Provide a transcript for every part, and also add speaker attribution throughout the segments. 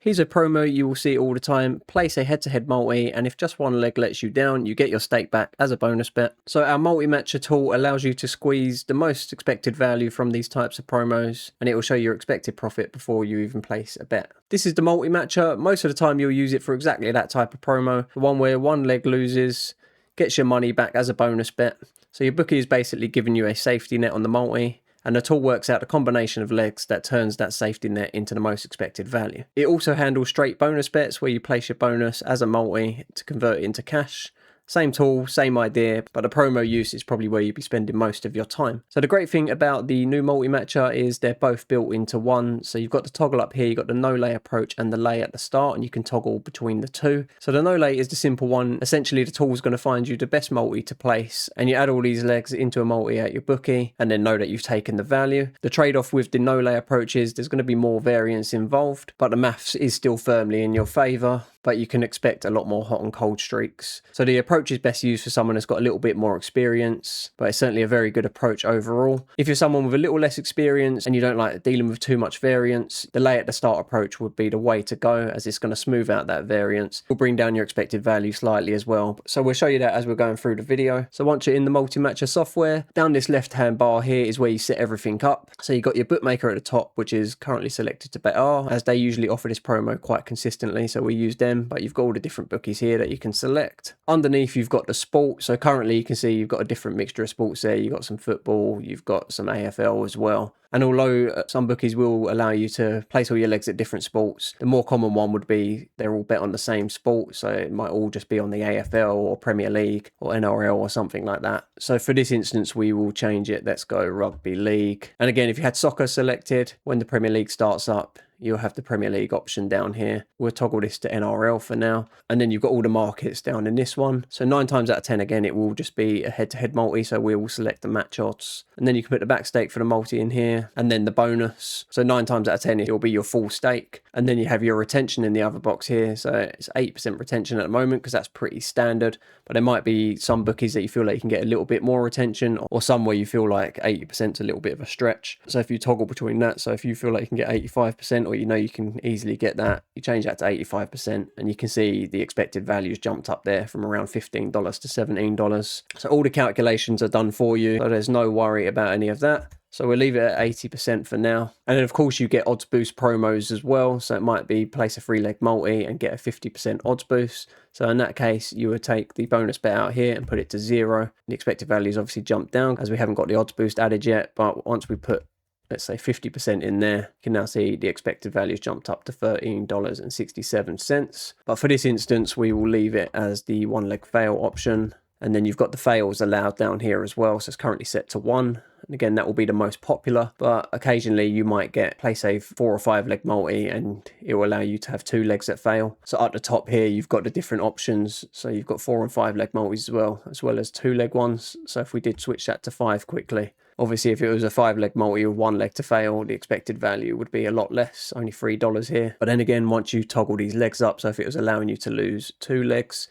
Speaker 1: Here's a promo you will see all the time. Place a head-to-head multi, and if just one leg lets you down, you get your stake back as a bonus bet. So our multi-matcher tool allows you to squeeze the most expected value from these types of promos, and it will show your expected profit before you even place a bet. This is the multi-matcher. Most of the time you'll use it for exactly that type of promo, the one where one leg loses, gets your money back as a bonus bet. So your bookie is basically giving you a safety net on the multi, and the tool works out a combination of legs that turns that safety net into the most expected value. It also handles straight bonus bets where you place your bonus as a multi to convert it into cash. Same tool, same idea, but the promo use is probably where you'd be spending most of your time. So the great thing about the new multi-matcher is they're both built into one. So you've got the toggle up here, you've got the no-lay approach and the lay at the start, and you can toggle between the two. So the no-lay is the simple one. Essentially, the tool is going to find you the best multi to place, and you add all these legs into a multi at your bookie, and then know that you've taken the value. The trade-off with the no-lay approach is there's going to be more variance involved, but the maths is still firmly in your favor, but you can expect a lot more hot and cold streaks. So the approach is best used for someone that's got a little bit more experience, but it's certainly a very good approach overall. If you're someone with a little less experience and you don't like dealing with too much variance, the lay at the start approach would be the way to go, as it's going to smooth out that variance. It'll bring down your expected value slightly as well. So we'll show you that as we're going through the video. So once you're in the multi-matcher software, down this left-hand bar here is where you set everything up. So you've got your bookmaker at the top, which is currently selected to BetR, as they usually offer this promo quite consistently, so we use them. But you've got all the different bookies here that you can select. Underneath you've got the sport, so currently you can see you've got a different mixture of sports there. You've got some football, you've got some AFL as well. And although some bookies will allow you to place all your legs at different sports, the more common one would be they're all bet on the same sport, so it might all just be on the AFL or Premier League or NRL or something like that. So for this instance we will change it, let's go rugby league. And again, if you had soccer selected, when the Premier League starts up, you'll have the Premier League option down here. We'll toggle this to NRL for now. And then you've got all the markets down in this one. So 9 times out of 10, again, it will just be a head-to-head multi. So we will select the match odds. And then you can put the back stake for the multi in here. And then the bonus. So 9 times out of 10, it will be your full stake. And then you have your retention in the other box here. So it's 8% retention at the moment because that's pretty standard. But there might be some bookies that you feel like you can get a little bit more retention, or some where you feel like 80% is a little bit of a stretch. So if you toggle between that, so if you feel like you can get 85%, or you know you can easily get that, you change that to 85%, and you can see the expected values jumped up there from around $15 to $17. So all the calculations are done for you, so there's no worry about any of that. So we'll leave it at 80% for now. And then of course you get odds boost promos as well. So it might be place a 3-leg multi and get a 50% odds boost. So in that case, you would take the bonus bet out here and put it to 0. The expected values obviously jump down as we haven't got the odds boost added yet. But once we put, let's say 50% in there, you can now see the expected values jumped up to $13.67. But for this instance, we will leave it as the 1-leg fail option. And then you've got the fails allowed down here as well. So it's currently set to 1. And again, that will be the most popular, but occasionally you might get place a 4 or 5-leg multi and it will allow you to have 2 legs that fail. So at the top here, you've got the different options. So you've got 4 and 5-leg multis as well as 2-leg ones. So if we did switch that to 5 quickly, obviously if it was a 5-leg multi with 1 leg to fail, the expected value would be a lot less, only $3 here. But then again, once you toggle these legs up, so if it was allowing you to lose 2 legs,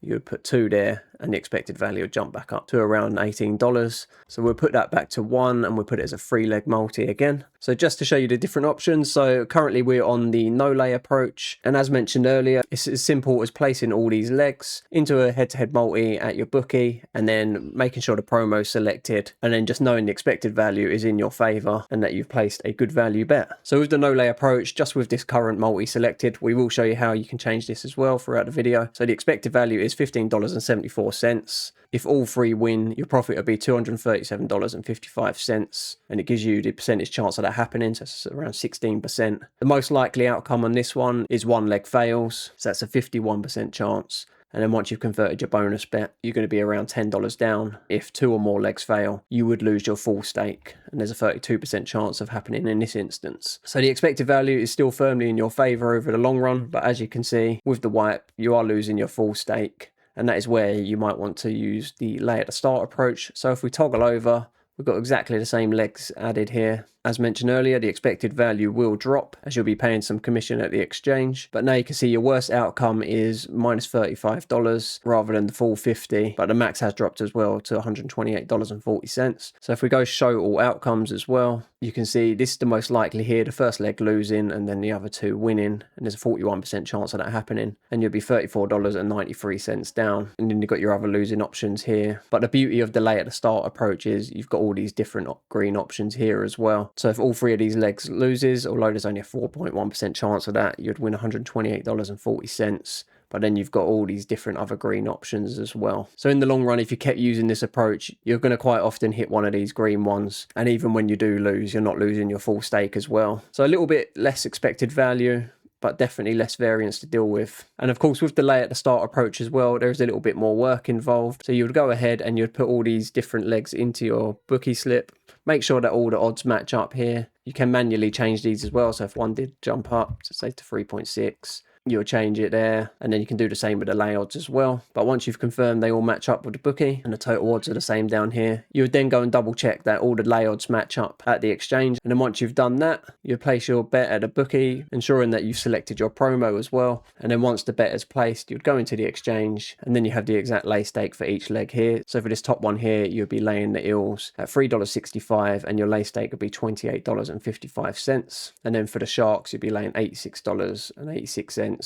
Speaker 1: you would put 2 there and the expected value would jump back up to around $18. So we'll put that back to 1 and we'll put it as a 3-leg multi again. So just to show you the different options, so currently we're on the no-lay approach, and as mentioned earlier, it's as simple as placing all these legs into a head-to-head multi at your bookie and then making sure the promo is selected, and then just knowing the expected value is in your favor and that you've placed a good value bet. So with the no-lay approach, just with this current multi selected, we will show you how you can change this as well throughout the video. So the expected value is $15.74. If all 3 win, your profit will be $237.55, and it gives you the percentage chance of that happening, so it's around 16%. The most likely outcome on this one is 1 leg fails, so that's a 51% chance. And then once you've converted your bonus bet, you're going to be around $10 down. If 2 or more legs fail, you would lose your full stake. And there's a 32% chance of happening in this instance. So the expected value is still firmly in your favor over the long run. But as you can see, with the wipe, you are losing your full stake. And that is where you might want to use the lay at the start approach. So if we toggle over, we've got exactly the same legs added here. As mentioned earlier, the expected value will drop as you'll be paying some commission at the exchange. But now you can see your worst outcome is minus $35 rather than the full 50, but the max has dropped as well to $128.40. So if we go show all outcomes as well, you can see this is the most likely here, the first leg losing and then the other two winning, and there's a 41% chance of that happening, and you'll be $34.93 down. And then you've got your other losing options here. But the beauty of the lay at the start approach is you've got all these different green options here as well. So if all three of these legs loses, although there's only a 4.1% chance of that, you'd win $128.40. But then you've got all these different other green options as well. So in the long run, if you kept using this approach, you're going to quite often hit one of these green ones. And even when you do lose, you're not losing your full stake as well. So a little bit less expected value, but definitely less variance to deal with. And of course, with the lay at the start approach as well, there's a little bit more work involved. So you would go ahead and you'd put all these different legs into your bookie slip. Make sure that all the odds match up here. You can manually change these as well. So if one did jump up, so say to 3.6, you'll change it there, and then you can do the same with the lay odds as well. But once you've confirmed they all match up with the bookie and the total odds are the same down here, you would then go and double check that all the lay odds match up at the exchange. And then once you've done that, you place your bet at the bookie, ensuring that you've selected your promo as well. And then once the bet is placed, you'd go into the exchange, and then you have the exact lay stake for each leg here. So for this top one here, you'd be laying the eels at $3.65, and your lay stake would be $28.55. And then for the sharks, you'd be laying $86.86.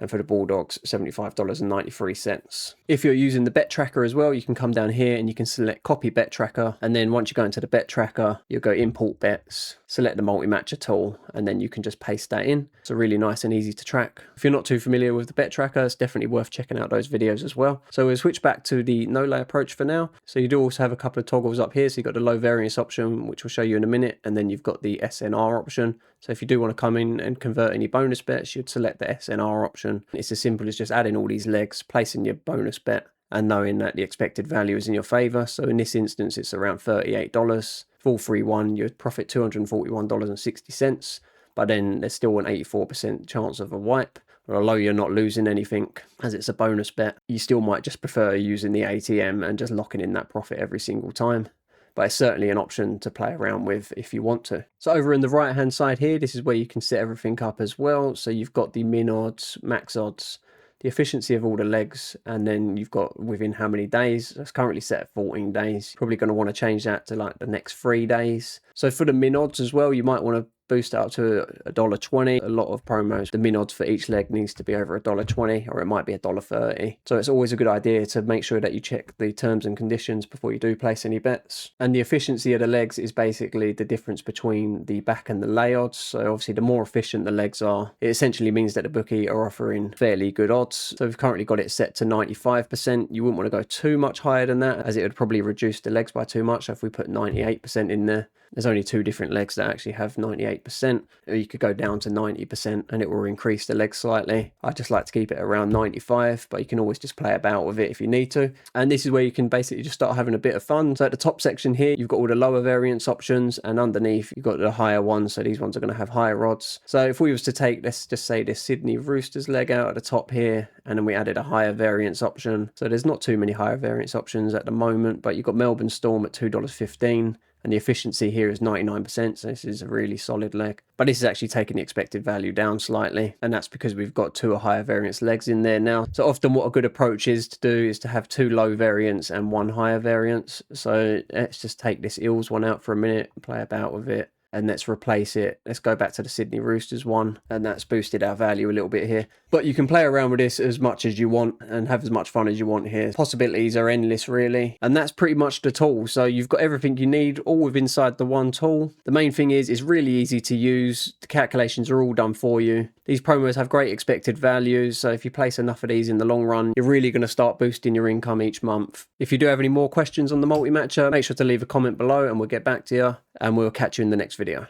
Speaker 1: And for the Bulldogs, $75.93. If you're using the bet tracker as well, you can come down here and you can select copy bet tracker. And then once you go into the bet tracker, you'll go import bets, select the multi-matcher tool, and then you can just paste that in. So really nice and easy to track. If you're not too familiar with the bet tracker, it's definitely worth checking out those videos as well. So we'll switch back to the no lay approach for now. So you do also have a couple of toggles up here. So you've got the low variance option, which we'll show you in a minute. And then you've got the SNR option. So if you do want to come in and convert any bonus bets, you'd select the SNR option. It's as simple as just adding all these legs, placing your bonus bet, and knowing that the expected value is in your favor. So in this instance, it's around $38. Full 3-1, you'd profit $241.60. But then there's still an 84% chance of a wipe. Although you're not losing anything, as it's a bonus bet, you still might just prefer using the ATM and just locking in that profit every single time. But it's certainly an option to play around with if you want to. So over in the right hand side here, this is where you can set everything up as well. So you've got the min odds, max odds, the efficiency of all the legs, and then you've got within how many days. That's currently set at 14 days. Probably going to want to change that to like the next 3 days. So for the min odds as well, you might want to boost it up to $1.20. A lot of promos, the min odds for each leg needs to be over $1.20, or it might be $1.30. So it's always a good idea to make sure that you check the terms and conditions before you do place any bets. And the efficiency of the legs is basically the difference between the back and the lay odds. So obviously the more efficient the legs are, it essentially means that the bookie are offering fairly good odds. So we've currently got it set to 95%. You wouldn't want to go too much higher than that, as it would probably reduce the legs by too much. So if we put 98% in there, there's only 2 different legs that actually have 98%. Or you could go down to 90% and it will increase the legs slightly. I just like to keep it around 95, but you can always just play about with it if you need to. And this is where you can basically just start having a bit of fun. So at the top section here, you've got all the lower variance options, and underneath you've got the higher ones. So these ones are going to have higher odds. So if we was to take, let's just say, this Sydney Roosters leg out at the top here, and then we added a higher variance option. So there's not too many higher variance options at the moment, but you've got Melbourne Storm at $2.15. And the efficiency here is 99%, so this is a really solid leg. But this is actually taking the expected value down slightly, and that's because we've got 2 higher variance legs in there now. So often what a good approach is to do is to have 2 low variance and 1 higher variance. So let's just take this Eels one out for a minute, play about with it. And let's replace it. Let's go back to the Sydney Roosters one, and that's boosted our value a little bit here. But you can play around with this as much as you want and have as much fun as you want here. Possibilities are endless, really. And that's pretty much the tool. So you've got everything you need all within inside the one tool. The main thing is it's really easy to use. The calculations are all done for you. These promos have great expected values. So if you place enough of these in the long run, you're really going to start boosting your income each month. If you do have any more questions on the multi-matcher, make sure to leave a comment below and we'll get back to you. And we'll catch you in the next video.